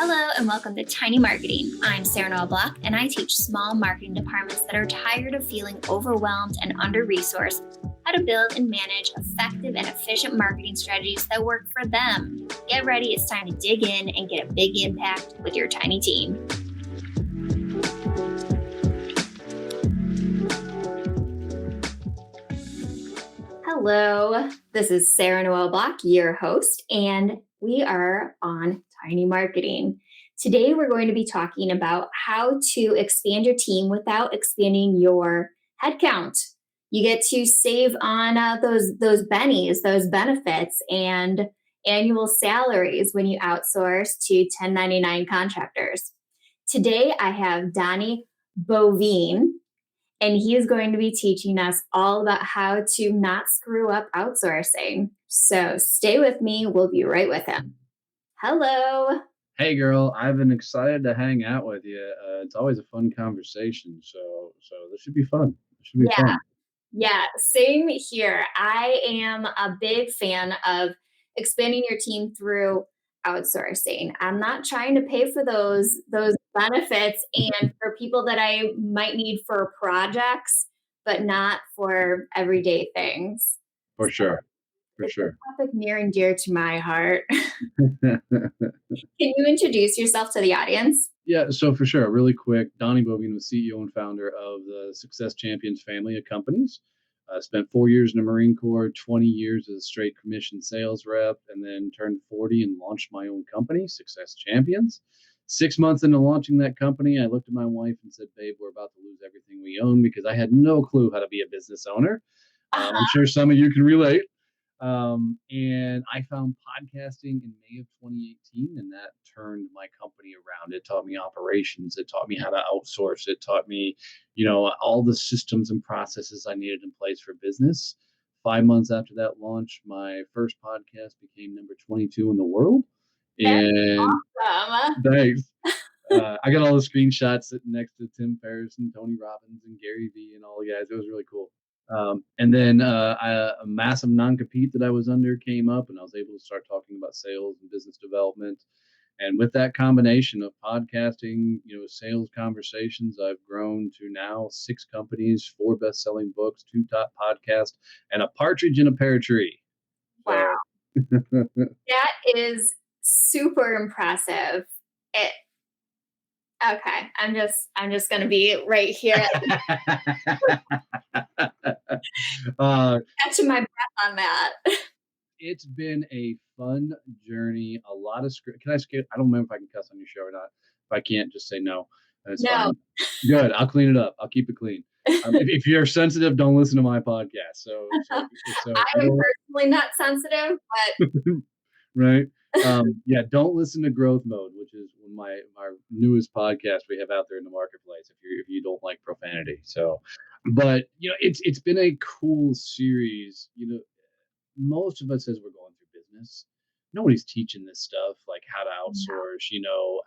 Hello and welcome to Tiny Marketing. I'm Sarah Noah Block and I teach small marketing departments that are tired of feeling overwhelmed and under-resourced how to build and manage effective and efficient marketing strategies that work for them. Get ready, it's time to dig in and get a big impact with your tiny team. Hello, this is Sarah Noah Block, your host, and we are on Tiny Marketing. Today, we're going to be talking about how to expand your team without expanding your headcount. You get to save on those bennies, those benefits, and annual salaries when you outsource to 1099 contractors. Today, I have Donnie Boivin, and he is going to be teaching us all about how to not screw up outsourcing. So stay with me. We'll be right with him. Hello. Hey, girl. I've been excited to hang out with you. It's always a fun conversation. So this should be fun. It should be fun. Yeah, same here. I am a big fan of expanding your team through outsourcing. I'm not trying to pay for those benefits and for people that I might need for projects, but not for everyday things. For sure. It's a topic near and dear to my heart. Can you introduce yourself to the audience? Yeah, so for sure. Really quick, Donnie Boivin was CEO and founder of the Success Champions family of companies. Spent 4 years in the Marine Corps, 20 years as a straight commission sales rep, and then turned 40 and launched my own company, Success Champions. 6 months into launching that company, I looked at my wife and said, babe, we're about to lose everything we own, because I had no clue how to be a business owner. I'm sure some of you can relate. And I found podcasting in May of 2018, and that turned my company around. It taught me operations. It taught me how to outsource. It taught me, all the systems and processes I needed in place for business. 5 months after that launch, my first podcast became number 22 in the world. And awesome. Thanks. I got all the screenshots sitting next to Tim Ferriss and Tony Robbins and Gary Vee and all the guys. It was really cool. And then a massive non-compete that I was under came up, and I was able to start talking about sales and business development. And with that combination of podcasting, sales conversations, I've grown to now 6 companies, 4 best-selling books, 2 top podcasts, and a partridge in a pear tree. Wow. That is super impressive. Okay, I'm just gonna be right here. Catching my breath on that. It's been a fun journey. A lot of script. Can I skip? I don't remember if I can cuss on your show or not. If I can't, just say no. That's no. Fine. Good. I'll clean it up. I'll keep it clean. If you're sensitive, don't listen to my podcast. So I'm personally not sensitive, but right. Don't listen to Growth Mode, which is my newest podcast we have out there in the marketplace. If you don't like profanity, but it's been a cool series. Most of us, as we're going through business, nobody's teaching this stuff, like how to outsource,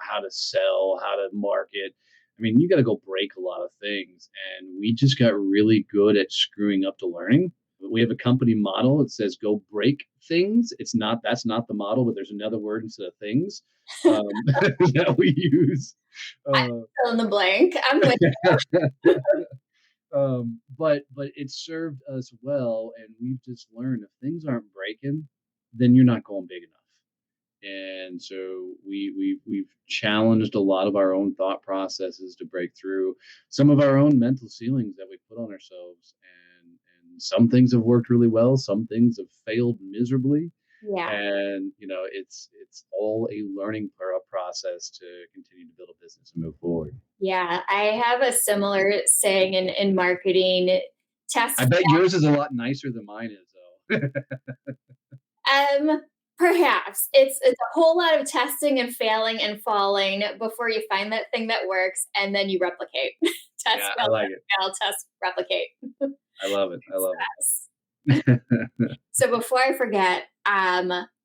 how to sell, how to market. I mean, you got to go break a lot of things, and we just got really good at screwing up the learning. We have a company model. It says go break things. That's not the model, but there's another word instead of things that we use. I'm fill in the blank. I'm with you. But it served us well, and we've just learned if things aren't breaking, then you're not going big enough. And so we've challenged a lot of our own thought processes to break through some of our own mental ceilings that we put on ourselves. And some things have worked really well. Some things have failed miserably. Yeah. And, it's all a learning process to continue to build a business and move forward. Yeah. I have a similar saying in marketing. I bet yours is a lot nicer than mine is, though. Perhaps. It's a whole lot of testing and failing and falling before you find that thing that works, and then you replicate. Test, fail, I like it. Fail, test, replicate. I love it. I love it. So before I forget,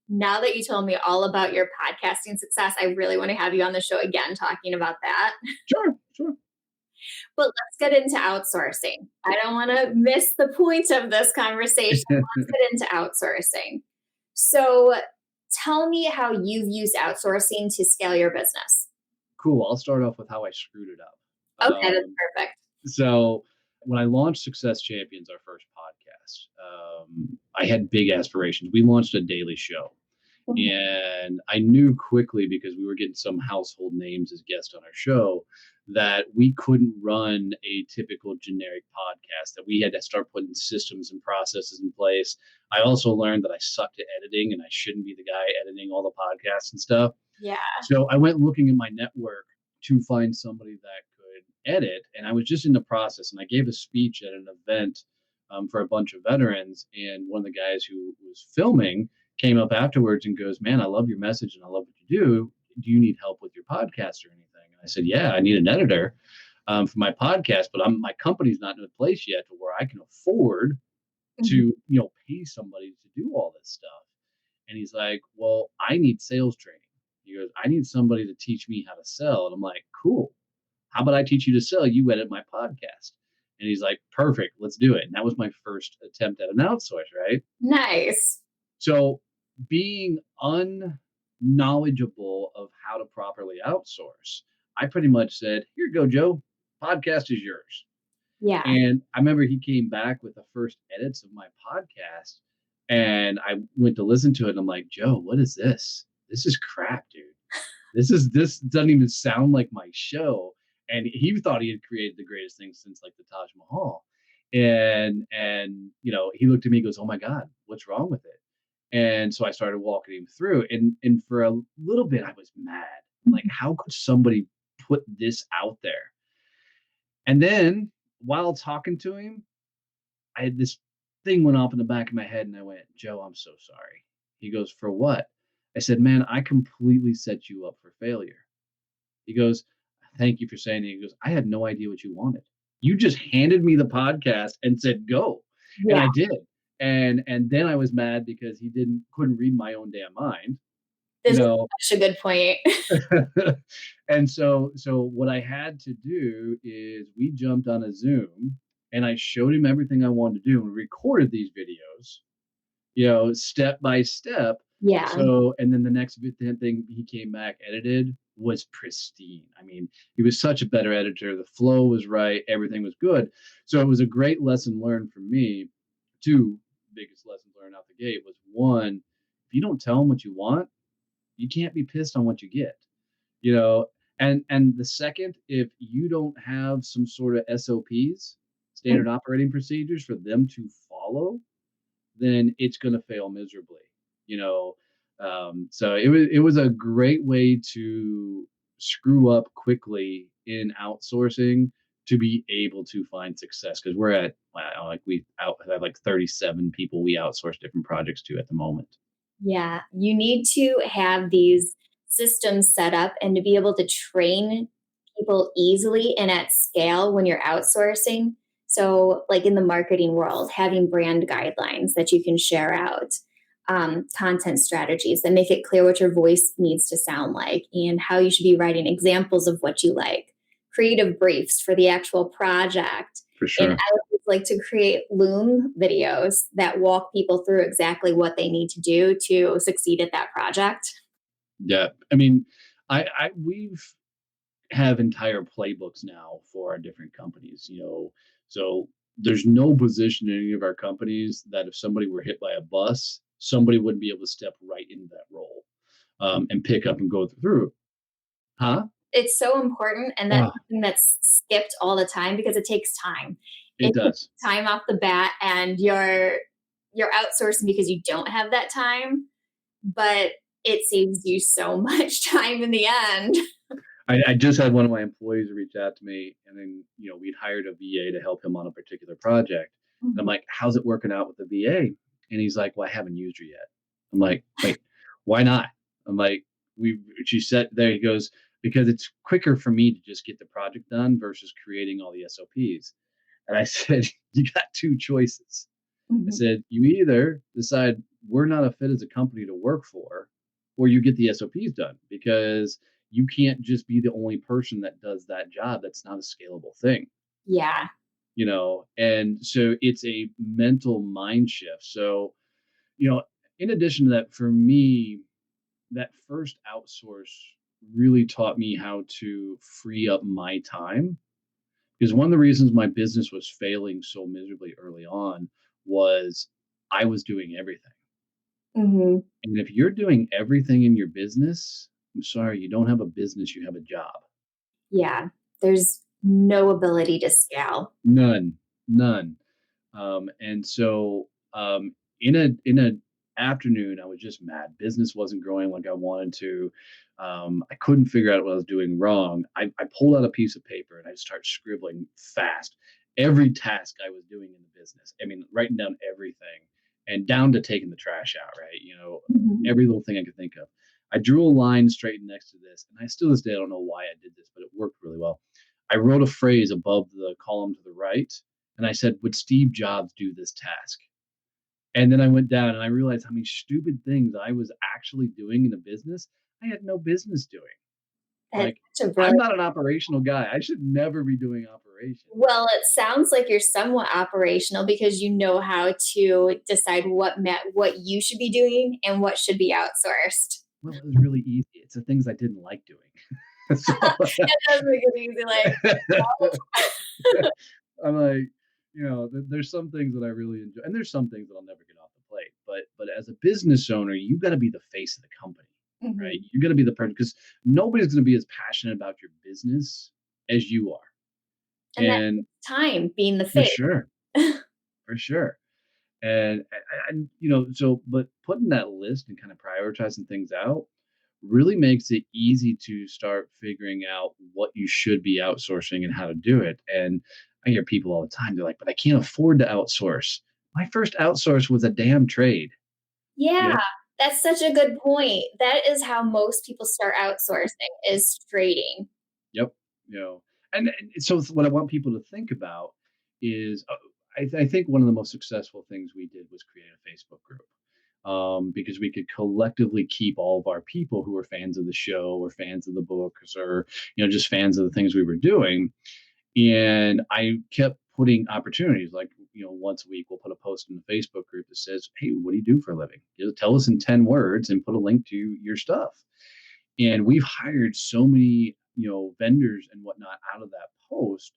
now that you told me all about your podcasting success, I really want to have you on the show again talking about that. Sure. But let's get into outsourcing. I don't want to miss the point of this conversation. Let's get into outsourcing. So tell me how you've used outsourcing to scale your business. Cool. I'll start off with how I screwed it up. Okay, that's perfect. So when I launched Success Champions, our first podcast, I had big aspirations. We launched a daily show. Mhm. And I knew quickly, because we were getting some household names as guests on our show, that we couldn't run a typical generic podcast, that we had to start putting systems and processes in place. I also learned that I sucked at editing and I shouldn't be the guy editing all the podcasts and stuff. Yeah. So I went looking in my network to find somebody that could edit. And I was just in the process, and I gave a speech at an event for a bunch of veterans. And one of the guys who was filming came up afterwards and goes, "Man, I love your message and I love what you do. Do you need help with your podcast or anything?" And I said, "Yeah, I need an editor for my podcast, but my company's not in a place yet to where I can afford to, Mhm. pay somebody to do all this stuff." And he's like, "Well, I need sales training." He goes, "I need somebody to teach me how to sell." And I'm like, "Cool. How about I teach you to sell? You edit my podcast." And he's like, "Perfect. Let's do it." And that was my first attempt at an outsource, right? Nice. So being unknowledgeable of how to properly outsource, I pretty much said, "Here you go, Joe. Podcast is yours." Yeah. And I remember he came back with the first edits of my podcast, and I went to listen to it, and I'm like, "Joe, what is this? This is crap, dude. This doesn't even sound like my show." And he thought he had created the greatest thing since like the Taj Mahal. And he looked at me and goes, "Oh my God, what's wrong with it?" And so I started walking him through. And for a little bit I was mad. Like, how could somebody put this out there? And then while talking to him, I had this thing went off in the back of my head, and I went, "Joe, I'm so sorry." He goes, "For what?" I said, "Man, I completely set you up for failure." He goes, "Thank you for saying it." He goes, "I had no idea what you wanted. You just handed me the podcast and said go." And Yeah. I did. And then I was mad because he couldn't read my own damn mind, you This is know. such a good point. And so what I had to do is we jumped on a Zoom, and I showed him everything I wanted to do and recorded these videos, step by step. Yeah. So, and then the next thing he came back edited was pristine. I mean, he was such a better editor. The flow was right. Everything was good. So it was a great lesson learned for me. Two biggest lessons learned out the gate was, one, if you don't tell them what you want, you can't be pissed on what you get, you know. And the second, if you don't have some sort of SOPs, standard operating procedures for them to follow, then it's going to fail miserably, you know. So it was a great way to screw up quickly in outsourcing to be able to find success, because we're at, wow, like we have like 37 people we outsource different projects to at the moment. Yeah, you need to have these systems set up and to be able to train people easily and at scale when you're outsourcing. So, like in the marketing world, having brand guidelines that you can share out, content strategies that make it clear what your voice needs to sound like and how you should be writing examples of what you like, creative briefs for the actual project. For And sure. I always like to create Loom videos that walk people through exactly what they need to do to succeed at that project. Yeah. I mean, we've have entire playbooks now for our different companies, so there's no position in any of our companies that if somebody were hit by a bus, somebody wouldn't be able to step right into that role, and pick up and go through. Huh? It's so important, and that's Oh, something that's skipped all the time because it takes time. it It takes does. time off the bat, and you're outsourcing because you don't have that time, but it saves you so much time in the end. I just had one of my employees reach out to me, and then we'd hired a VA to help him on a particular project. And I'm Mhm. like, "How's it working out with the VA?" And he's like, "Well, I haven't used her yet." I'm like, "Wait, why not?" I'm like, "We." She said, "There." He goes, "Because it's quicker for me to just get the project done versus creating all the SOPs." And I said, "You got two choices." I Mhm. said, "You either decide we're not a fit as a company to work for, or you get the SOPs done, because you can't just be the only person that does that job. That's not a scalable thing." Yeah. And so it's a mental mind shift. So, in addition to that, for me, that first outsource really taught me how to free up my time, because one of the reasons my business was failing so miserably early on was I was doing everything. Mhm. And if you're doing everything in your business, I'm sorry, you don't have a business, you have a job. Yeah, there's no ability to scale. None, none. And so in a afternoon, I was just mad. Business wasn't growing like I wanted to. I couldn't figure out what I was doing wrong. I pulled out a piece of paper and I started scribbling fast every task I was doing in the business. I mean, writing down everything and down to taking the trash out. Right, Mhm. every little thing I could think of. I drew a line straight next to this, and I still this day I don't know why I did this, but it worked really well. I wrote a phrase above the column to the right, and I said, "Would Steve Jobs do this task?" And then I went down and I realized how many stupid things I was actually doing in a business I had no business doing. That's Like, such a I'm brilliant. not an operational guy. I should never be doing operations. Well, it sounds like you're somewhat operational because you know how to decide what you should be doing and what should be outsourced. Well, it was really easy. It's the things I didn't like doing. So That does make it easy, like, I'm like, there's some things that I really enjoy, and there's some things that I'll never get off the plate. But as a business owner, you got to be the face of the company, right? mhm, You got to be the person because nobody's going to be as passionate about your business as you are, and that and time being the for face. sure, for sure. But putting that list and kind of prioritizing things out really makes it easy to start figuring out what you should be outsourcing and how to do it. And I hear people all the time, they're like, but I can't afford to outsource. My first outsource was a damn trade. You Yeah, know, that's such a good point. That is how most people start outsourcing is trading. yep. You know, what I want people to think about is I think one of the most successful things we did was create a Facebook group, because we could collectively keep all of our people who were fans of the show or fans of the books or just fans of the things we were doing. And I kept putting opportunities like, once a week we'll put a post in the Facebook group that says, "Hey, what do you do for a living? Tell us in 10 words and put a link to your stuff." And we've hired so many, vendors and whatnot out of that post,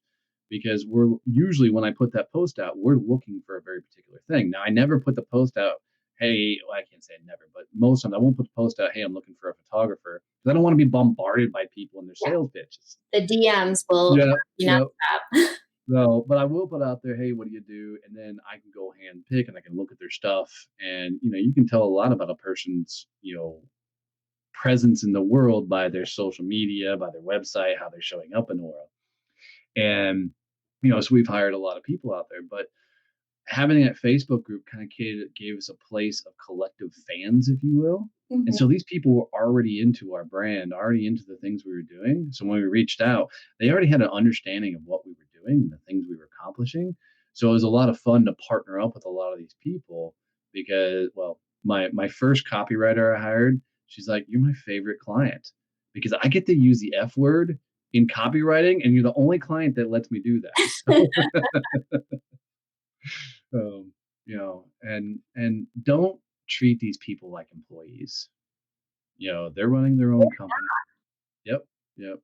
because we're usually, when I put that post out, we're looking for a very particular thing. Now, I never put the post out, hey, well, I can't say never, but most times I won't put the post out, hey, I'm looking for a photographer, because I don't want to be bombarded by people in their Yeah, sales pitches. the DMs will Yeah, be yeah. nonstop. No, but I will put out there, hey, what do you do? And then I can go hand pick and I can look at their stuff. And, you can tell a lot about a person's, presence in the world by their social media, by their website, how they're showing up in the world. And, so we've hired a lot of people out there, but having that Facebook group kind of gave us a place of collective fans, if you will. And Mhm. so these people were already into our brand, already into the things we were doing. So when we reached out, they already had an understanding of what we were doing and the things we were accomplishing. So it was a lot of fun to partner up with a lot of these people because, well, my first copywriter I hired, she's like, "You're my favorite client because I get to use the F word in copywriting, and you're the only client that lets me do that." So and don't treat these people like employees. They're running their own company. Yep, yep.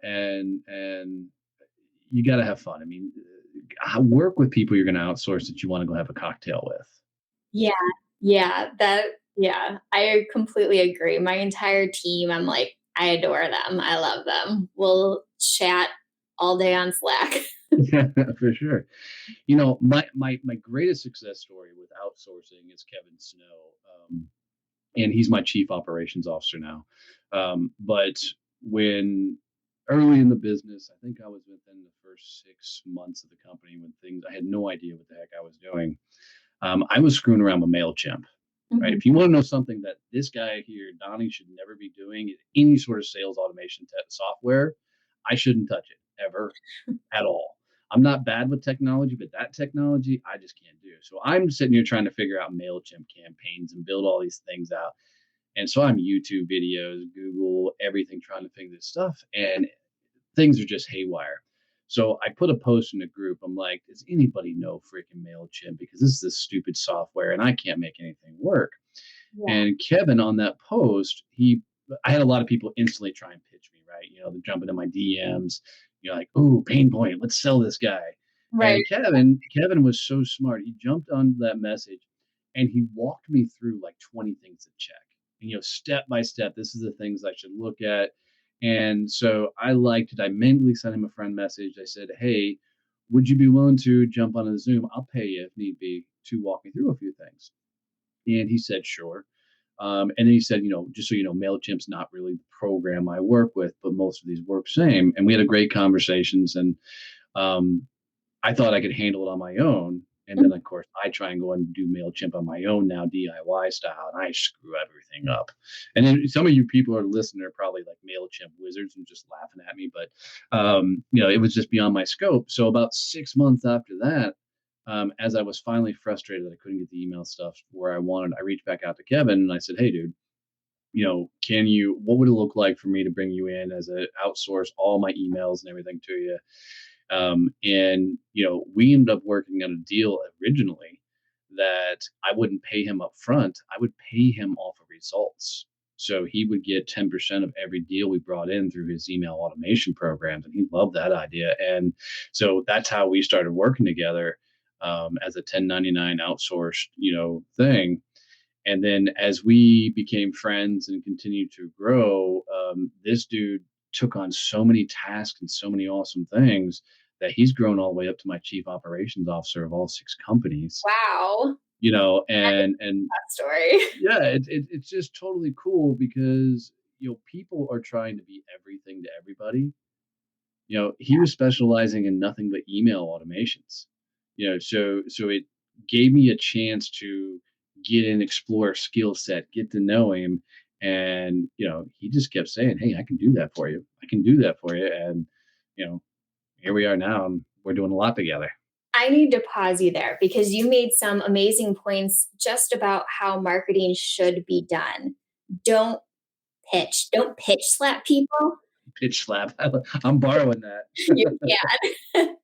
And you got to have fun. I mean, work with people you're going to outsource that you want to go have a cocktail with. Yeah, yeah, I completely agree. My entire team, I'm like, I adore them. I love them. We'll chat all day on Slack. Yeah, for sure. My greatest success story with outsourcing is Kevin Snow. And he's my chief operations officer now. But when early in the business, I think I was within the first 6 months of the company when I had no idea what the heck I was doing. I was screwing around with MailChimp. Right. Mhm. If you want to know something that this guy here, Donnie, should never be doing, is any sort of sales automation software, I shouldn't touch it ever at all. I'm not bad with technology, but that technology I just can't do. So I'm sitting here trying to figure out MailChimp campaigns and build all these things out. And so I'm YouTube videos, Google, everything trying to figure this stuff. And things are just haywire. So I put a post in the group. I'm like, does anybody know freaking MailChimp? Because this is this stupid software and I can't make anything work. Yeah. And Kevin on that post, I had a lot of people instantly try and pitch me, right? They jump into my DMs, like, "Ooh, pain point, let's sell this guy." Right. And Kevin was so smart. He jumped on that message and he walked me through like 20 things to check. And, step by step, this is the things I should look at. And so I liked it. I immediately sent him a friend message. I said, "Hey, would you be willing to jump on a Zoom? I'll pay you if need be to walk me through a few things." And he said, "Sure." And then he said, just so you know, MailChimp's not really the program I work with, but most of these work same. And we had a great conversations. And um, I thought I could handle it on my own. And then, Mhm. of course, I try and go and do MailChimp on my own now, DIY style, and I screw everything up. And then some of you people are listening are probably like MailChimp wizards and just laughing at me, but it was just beyond my scope. So about 6 months after that, as I was finally frustrated that I couldn't get the email stuff where I wanted, I reached back out to Kevin and I said, "Hey, dude, what would it look like for me to bring you in as a outsource all my emails and everything to you?" And we ended up working on a deal originally that I wouldn't pay him up front. I would pay him off of results. So he would get 10% of every deal we brought in through his email automation programs. And he loved that idea. And so that's how we started working together, as a 1099 outsourced, thing. And then as we became friends and continued to grow, this dude took on so many tasks and so many awesome things that he's grown all the way up to my chief operations officer of all 6 companies. Wow. And That story. yeah, it's just totally cool because people are trying to be everything to everybody. He was specializing in nothing but email automations. So it gave me a chance to get in, explore a skill set, get to know him, and he just kept saying, "Hey, I can do that for you. I can do that for you." And you know, here we are now, and we're doing a lot together. I need to pause you there because you made some amazing points just about how marketing should be done. Don't don't pitch slap people. Pitch slap. I'm borrowing that. You can.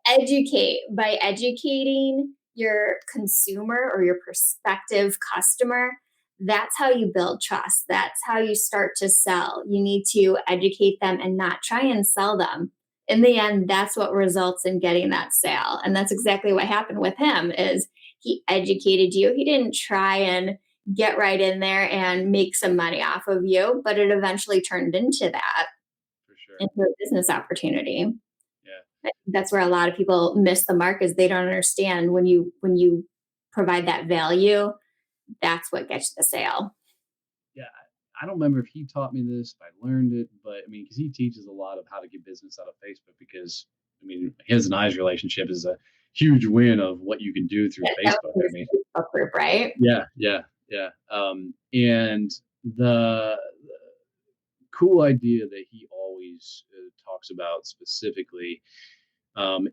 Educate. By educating your consumer or your prospective customer, that's how you build trust. That's how you start to sell. You need to educate them and not try and sell them. In the end, that's what results in getting that sale. And that's exactly what happened with him is he educated you. He didn't try and get right in there and make some money off of you, but it eventually turned into that, For sure. into a business opportunity. Yeah. I think that's where a lot of people miss the mark is they don't understand when you provide that value, that's what gets you the sale. Yeah. I don't remember if he taught me this, if I learned it, but I mean, because he teaches a lot of how to get business out of Facebook. Because I mean, his and I's relationship is a huge win of what you can do through That Facebook. was I mean, his Facebook group, right? yeah, yeah, yeah. And the cool idea that he always talks about specifically,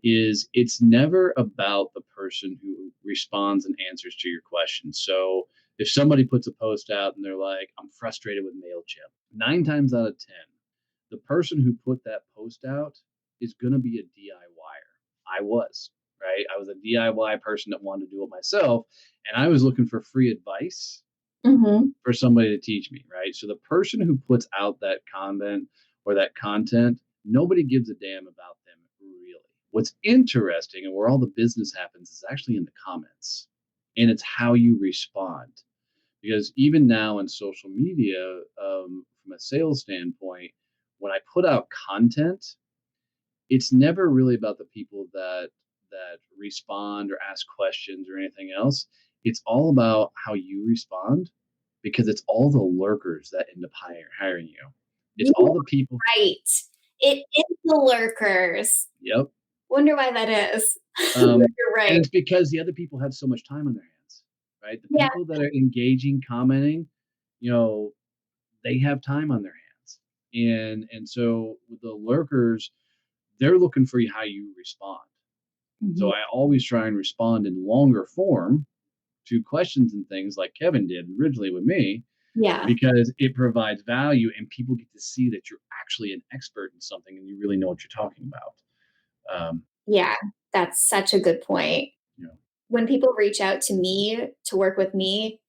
is it's never about the person who responds and answers to your questions. So if somebody puts a post out and they're like, "I'm frustrated with MailChimp," 9 times out of 10, the person who put that post out is going to be a DIYer. I was, right? I was a DIY person that wanted to do it myself. And I was looking for free advice Mhm. for somebody to teach me, right? So the person who puts out that comment or that content, nobody gives a damn about them really. What's interesting and where all the business happens is actually in the comments, and it's how you respond. Because even now in social media, from a sales standpoint, when I put out content, it's never really about the people that respond or ask questions or anything else. It's all about how you respond because it's all the lurkers that end up hiring you. It's You all the people. right. It is the lurkers. Yep. Wonder why that is. Um, You're and right. it's because the other people have so much time on their hands, right? The Yeah, people that are engaging, commenting, you know, they have time on their hands, and so with the lurkers, they're looking for how you respond. So mhm. I always try and respond in longer form to questions and things like Kevin did originally with me, Yeah, because it provides value and people get to see that you're actually an expert in something and you really know what you're talking about. Um, yeah, that's such a good point. you know, When people reach out to me to work with me,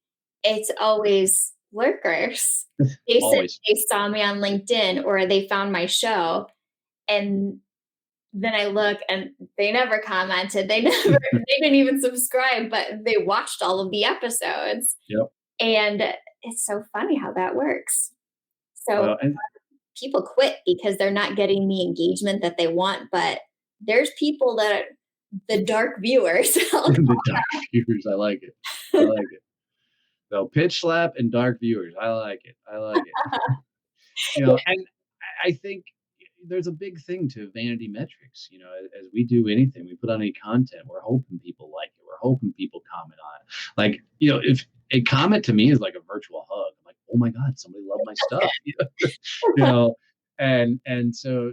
it's always lurkers. They said Always. they saw me on LinkedIn or they found my show, and then I look and they never commented. They didn't even subscribe, but they watched all of the episodes. Yep. And it's so funny how that works. So Well, and people quit because they're not getting the engagement that they want, but there's people that the dark viewers. the dark viewers, I like it. I like it. So pitch slap and dark viewers. I like it. I like it. And I think there's a big thing to vanity metrics. As we do anything, we put on any content, we're hoping people like it. We're hoping people comment on it. Like, if a comment to me is like a virtual hug, I'm like, oh my God, somebody loved my stuff. you know, and so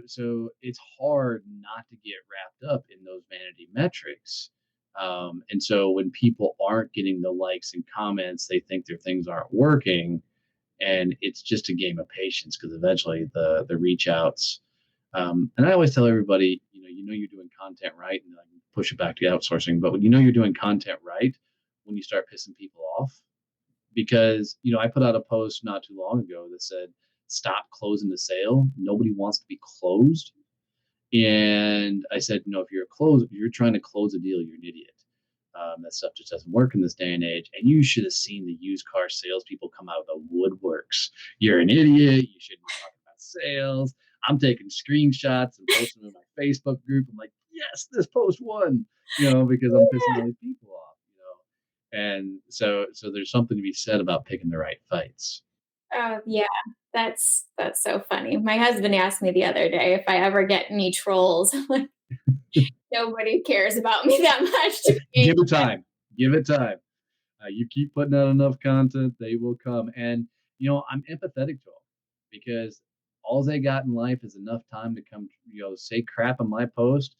it's hard not to get wrapped up in those vanity metrics. And so when people aren't getting the likes and comments, they think their things aren't working, and it's just a game of patience because eventually the reach outs. And I always tell everybody, you're doing content right, and I can push it back to outsourcing. But when you're doing content right, when you start pissing people off, because I put out a post not too long ago that said, "Stop closing the sale. Nobody wants to be closed." And I said, if you're trying to close a deal, you're an idiot. That stuff just doesn't work in this day and age. And you should have seen the used car salespeople come out of the woodworks. You're an idiot. You shouldn't be talking about sales. I'm taking screenshots and posting them in my Facebook group. I'm like, yes, this post won, because I'm pissing all these people off. And so there's something to be said about picking the right fights. Oh, yeah, that's so funny. My husband asked me the other day if I ever get any trolls. I'm like, nobody cares about me that much to be. Give it time. Give it time. You keep putting out enough content, they will come. And I'm empathetic to them because all they got in life is enough time to come, say crap on my post.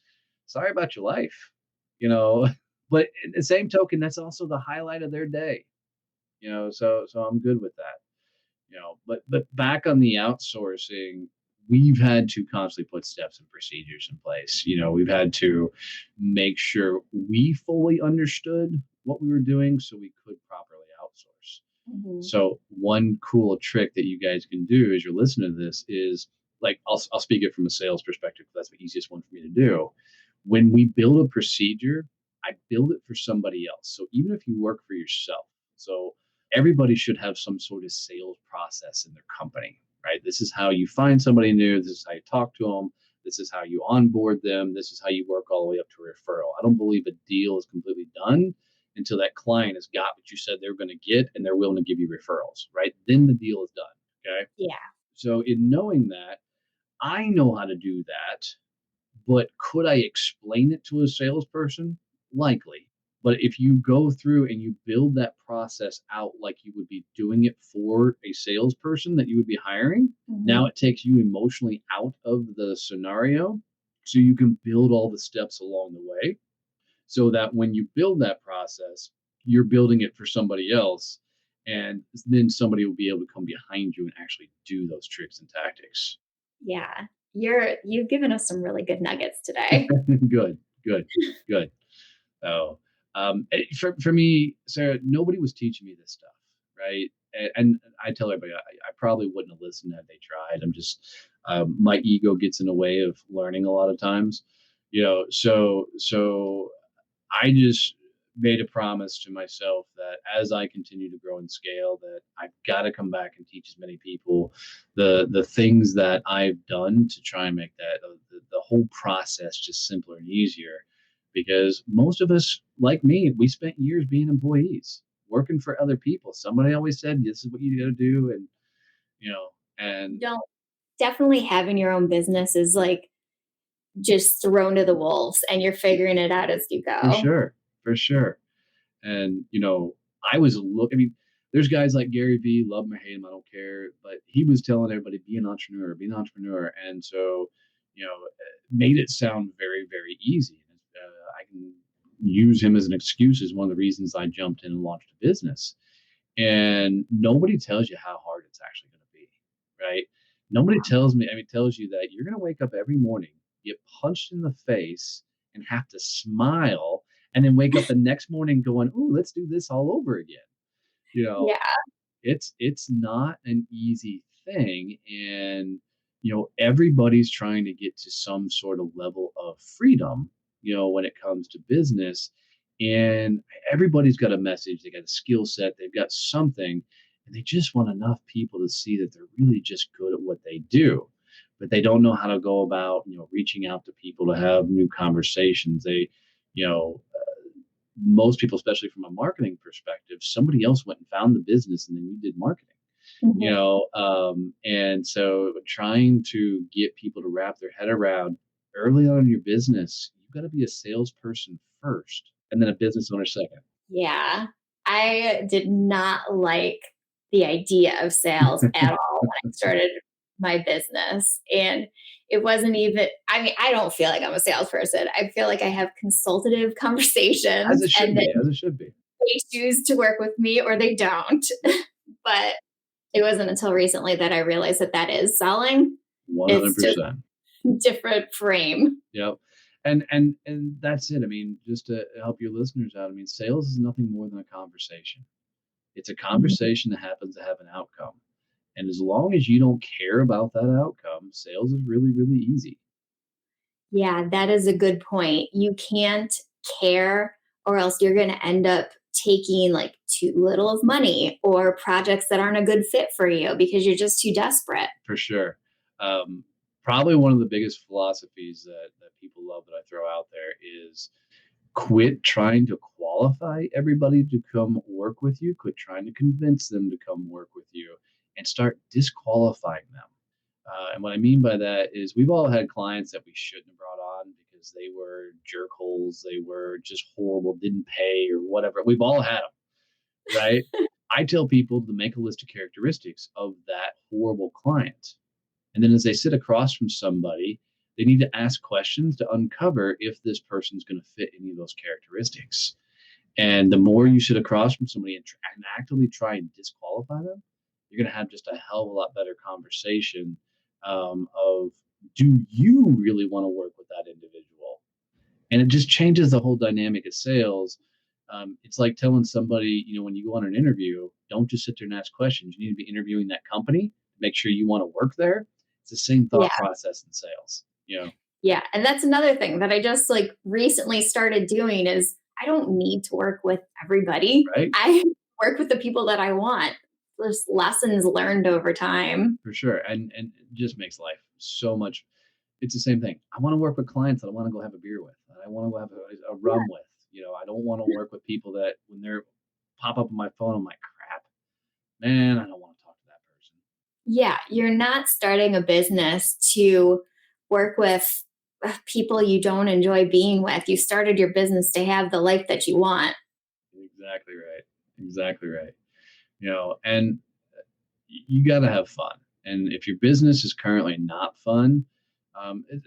Sorry about your life, you know. But in the same token, that's also the highlight of their day, So I'm good with that. But back on the outsourcing, we've had to constantly put steps and procedures in place. We've had to make sure we fully understood what we were doing so we could properly outsource. Mhm. So one cool trick that you guys can do as you're listening to this is, like, I'll speak it from a sales perspective. That's the easiest one for me to do. When we build a procedure, I build it for somebody else. So even if you work for yourself, so everybody should have some sort of sales process in their company, right? This is how you find somebody new. This is how you talk to them. This is how you onboard them. This is how you work all the way up to referral. I don't believe a deal is completely done until that client has got what you said they're going to get and they're willing to give you referrals, right? Then the deal is done. Okay. Yeah. So in knowing that, I know how to do that, but could I explain it to a salesperson? Likely. But if you go through and you build that process out like you would be doing it for a salesperson that you would be hiring, Mhm. now it takes you emotionally out of the scenario. So you can build all the steps along the way so that when you build that process, you're building it for somebody else. And then somebody will be able to come behind you and actually do those tricks and tactics. Yeah. You've given us some really good nuggets today. Good, good, good. So, for me, Sarah, nobody was teaching me this stuff, right? And I tell everybody, I probably wouldn't have listened had they tried. I'm just, my ego gets in the way of learning a lot of times, So I just made a promise to myself that as I continue to grow and scale, that I've got to come back and teach as many people the things that I've done to try and make that the whole process just simpler and easier. Because most of us, like me, we spent years being employees, working for other people. Somebody always said, "This is what you got to do," and you know, and Don't definitely having your own business is like just thrown to the wolves and you're figuring it out as you for go. sure, for sure. And, I mean, there's guys like Gary Vee, love him or hate him, I don't care. But he was telling everybody, be an entrepreneur, be an entrepreneur. And so, made it sound very, very easy. I can use him as an excuse as one of the reasons I jumped in and launched a business. And nobody tells you how hard it's actually going to be, right? Nobody tells you that you're going to wake up every morning, get punched in the face, and have to smile, and then wake up the next morning going, "Ooh, let's do this all over again." you know, Yeah. it's not an easy thing, and everybody's trying to get to some sort of level of freedom, when it comes to business, and everybody's got a message, they got a skill set, they've got something, and they just want enough people to see that they're really just good at what they do, but they don't know how to go about reaching out to people to have new conversations. They you know Most people, especially from a marketing perspective, somebody else went and found the business and then you did marketing. Mhm. And so trying to get people to wrap their head around early on in your business, you've got to be a salesperson first and then a business owner second. Yeah. I did not like the idea of sales at all when I started my business. And it wasn't even, I mean, I don't feel like I'm a salesperson. I feel like I have consultative As conversations it should and then be, as it should be. they choose to work with me or they don't. But it wasn't until recently that I realized that that is selling. It's just 100%. different frame. Yep. And that's it. I mean, just to help your listeners out, I mean, sales is nothing more than a conversation. It's a Mhm. conversation that happens to have an outcome. And as long as you don't care about that outcome, sales is really, really easy. Yeah, that is a good point. You can't care, or else you're going to end up taking like too little of money or projects that aren't a good fit for you because you're just too desperate. For sure. Um, Probably one of the biggest philosophies that people love that I throw out there is quit trying to qualify everybody to come work with you, quit trying to convince them to come work with you, and start disqualifying them. And what I mean by that is we've all had clients that we shouldn't have brought on because they were jerk holes, they were just horrible, didn't pay or whatever. We've all had them, right? I tell people to make a list of characteristics of that horrible client. And then as they sit across from somebody, they need to ask questions to uncover if this person's going to fit any of those characteristics. And the more you sit across from somebody and actively try and disqualify them, you're going to have just a hell of a lot better conversation of do you really want to work with that individual? And it just changes the whole dynamic of sales. It's like telling somebody, when you go on an interview, don't just sit there and ask questions. You need to be interviewing that company, make sure you want to work there. It's the same Yeah. thought process in sales. Yeah. And that's another thing that I just like recently started doing is I don't need to work with everybody. Right? I work with the people that I want. There's lessons learned over time. For sure. And it just makes life so much. It's the same thing. I want to work with clients that I want to go have a beer with, that I want to go have a Yeah. rum with. I don't want to work with people that when they're pop up on my phone, I'm like, crap, man, I don't want to talk to that person. Yeah, you're not starting a business to work with people you don't enjoy being with. You started your business to have the life that you want. Exactly right. Exactly right. And you got to have fun. And if your business is currently not fun,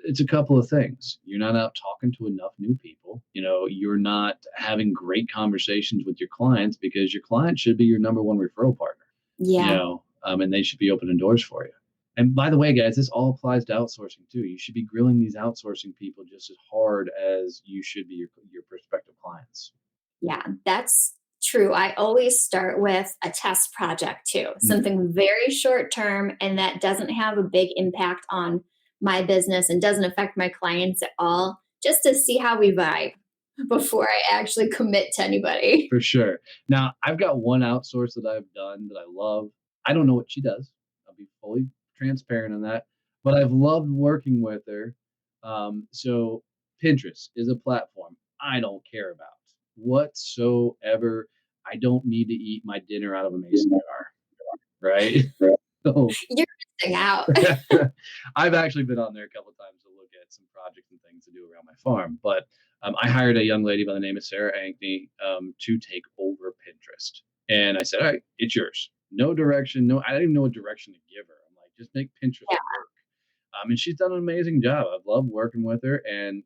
it's a couple of things. You're not out talking to enough new people. You're not having great conversations with your clients because your client should be your number one referral partner. Yeah. And they should be opening doors for you. And by the way, guys, this all applies to outsourcing too. You should be grilling these outsourcing people just as hard as you should be your prospective clients. Yeah, that's true. I always start with a test project too, Mm, something very short term and that doesn't have a big impact on my business and doesn't affect my clients at all, just to see how we vibe before I actually commit to anybody. for sure. Now, I've got one outsource that I've done that I love. I don't know what she does. I'll be fully transparent on that, but I've loved working with her. So Pinterest is a platform I don't care about whatsoever. I don't need to eat my dinner out of a mason jar, right? So You're missing out. I've actually been on there a couple of times to look at some projects and things to do around my farm. But I hired a young lady by the name of Sarah Ankney to take over Pinterest. And I said, all right, it's yours. No direction. No, I didn't even know what direction to give her. I'm like, just make Pinterest Yeah. work. And she's done an amazing job. I've loved working with her. And,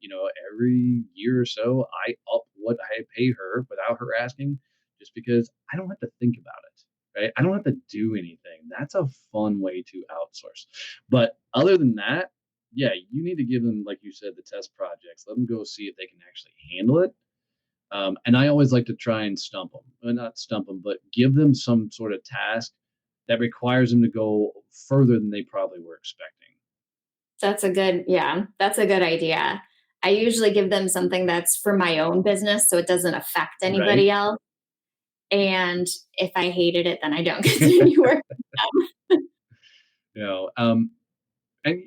every year or so, I up what I pay her without her asking, just because I don't have to think about it, right? I don't have to do anything. That's a fun way to outsource. But other than that, yeah, you need to give them, like you said, the test projects. Let them go see if they can actually handle it. And I always like to try and stump them, well, not stump them, but give them some sort of task that requires them to go further than they probably were expecting. That's a good idea. I usually give them something that's for my own business so it doesn't affect Right. anybody else. And if I hated it, then I don't continue working with them. You know, and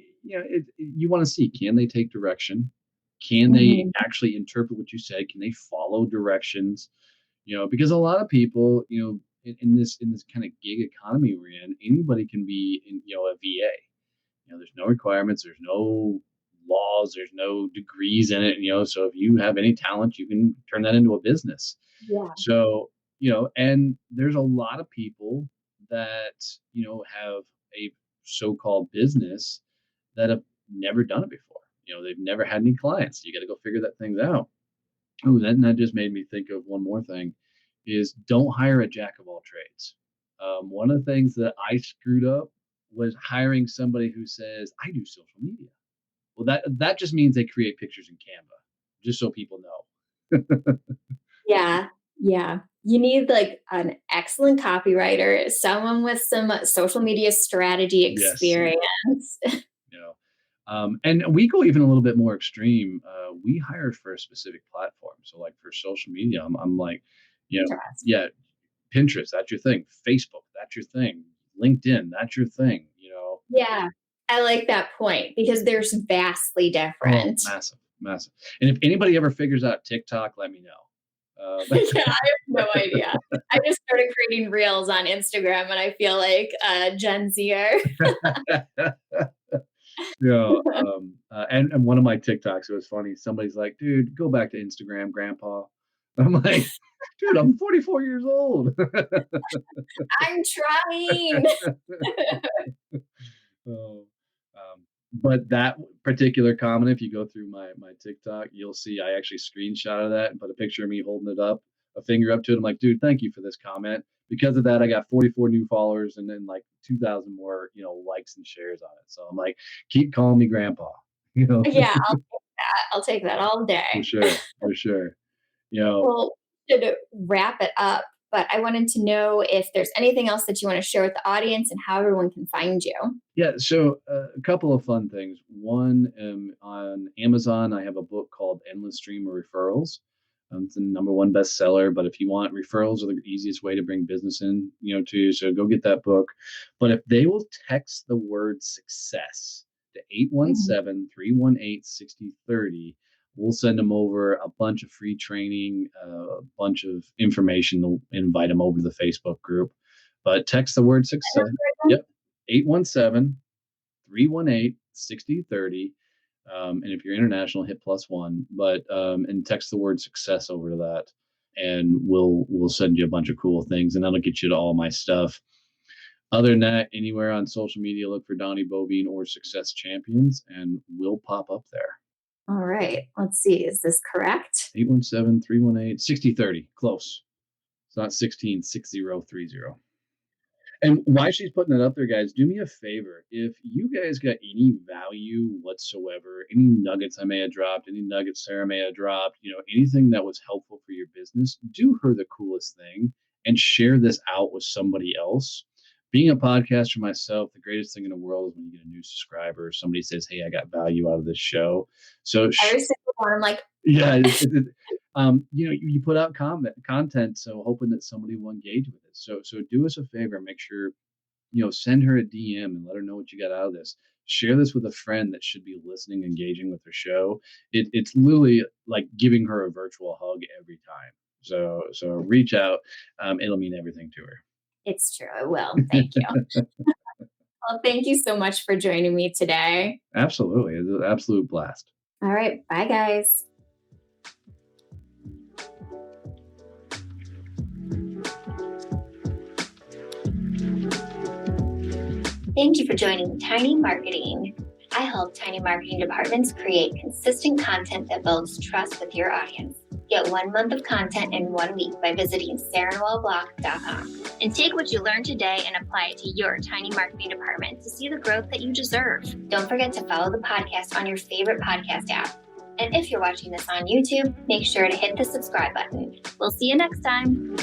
you want to see, can they take direction? Can they Mhm. actually interpret what you said? Can they follow directions? Because a lot of people, in this kind of gig economy we're in, anybody can be a VA. There's no requirements, there's no laws, there's no degrees in it. So if you have any talent, you can turn that into a business. Yeah. So, and there's a lot of people that, have a so-called business that have never done it before. They've never had any clients. You got to go figure that things out. Oh, that just made me think of one more thing is don't hire a jack of all trades. One of the things that I screwed up was hiring somebody who says, I do social media. Well, that just means they create pictures in Canva, just so people know. Yeah. Yeah. You need like an excellent copywriter, someone with some social media strategy Yes. experience. And we go even a little bit more extreme. We hire for a specific platform. So, like for social media, I'm like, Interesting. yeah, Pinterest, that's your thing. Facebook, that's your thing. LinkedIn, that's your thing. Yeah. I like that point because they're vastly Oh, different. massive, massive. And if anybody ever figures out TikTok, let me know. Yeah, I have no idea. I just started creating reels on Instagram and I feel like a Gen Zer. And one of my TikToks, it was funny. Somebody's like, "Dude, go back to Instagram, Grandpa." I'm like, "Dude, I'm 44 years old." I'm trying. Oh, but that particular comment, if you go through my TikTok, you'll see I actually screenshotted that and put a picture of me holding it up, a finger up to it. I'm like, dude, thank you for this comment. Because of that, I got 44 new followers and then like 2,000 more, likes and shares on it. So I'm like, keep calling me grandpa, Yeah, I'll take that all for day. sure, for sure. You know, Well, to wrap it up, but I wanted to know if there's anything else that you want to share with the audience and how everyone can find you. Yeah, so a couple of fun things. One, on Amazon, I have a book called Endless Stream of Referrals. It's the number one bestseller. But if you want, referrals are the easiest way to bring business in, to you. So go get that book. But if they will text the word success to eight one Mhm. seven 318 6030, we'll send them over a bunch of free training, a bunch of information. We'll invite them over to the Facebook group. But text the word success. Yep. 817-318-6030. And if you're international, hit +1. But and text the word success over to that, and we'll send you a bunch of cool things, and that'll get you to all my stuff. Other than that, anywhere on social media, look for Donnie Boivin or Success Champions, and we'll pop up there. All right. Let's see. Is this correct? 817-318-6030. Close. It's not 16-6030. And while she's putting it up there, guys, do me a favor. If you guys got any value whatsoever, any nuggets I may have dropped, any nuggets Sarah may have dropped, anything that was helpful for your business, do her the coolest thing and share this out with somebody else. Being a podcaster myself, the greatest thing in the world is when you get a new subscriber, somebody says, "Hey, I got value out of this show." So Every single one. I'm like, yeah, you put out content, so hoping that somebody will engage with it. So do us a favor, make sure send her a DM and let her know what you got out of this. Share this with a friend that should be listening, engaging with the show. It's literally like giving her a virtual hug every time. So reach out. It'll mean everything to her. it's true. I will. Thank you. Well, thank you so much for joining me today. Absolutely, it's an absolute blast. All right. Bye, guys. Thank you for joining Tiny Marketing. I help tiny marketing departments create consistent content that builds trust with your audience. Get 1 month of content in 1 week by visiting sarahnoelblock.com. And take what you learned today and apply it to your tiny marketing department to see the growth that you deserve. Don't forget to follow the podcast on your favorite podcast app. And if you're watching this on YouTube, make sure to hit the subscribe button. We'll see you next time.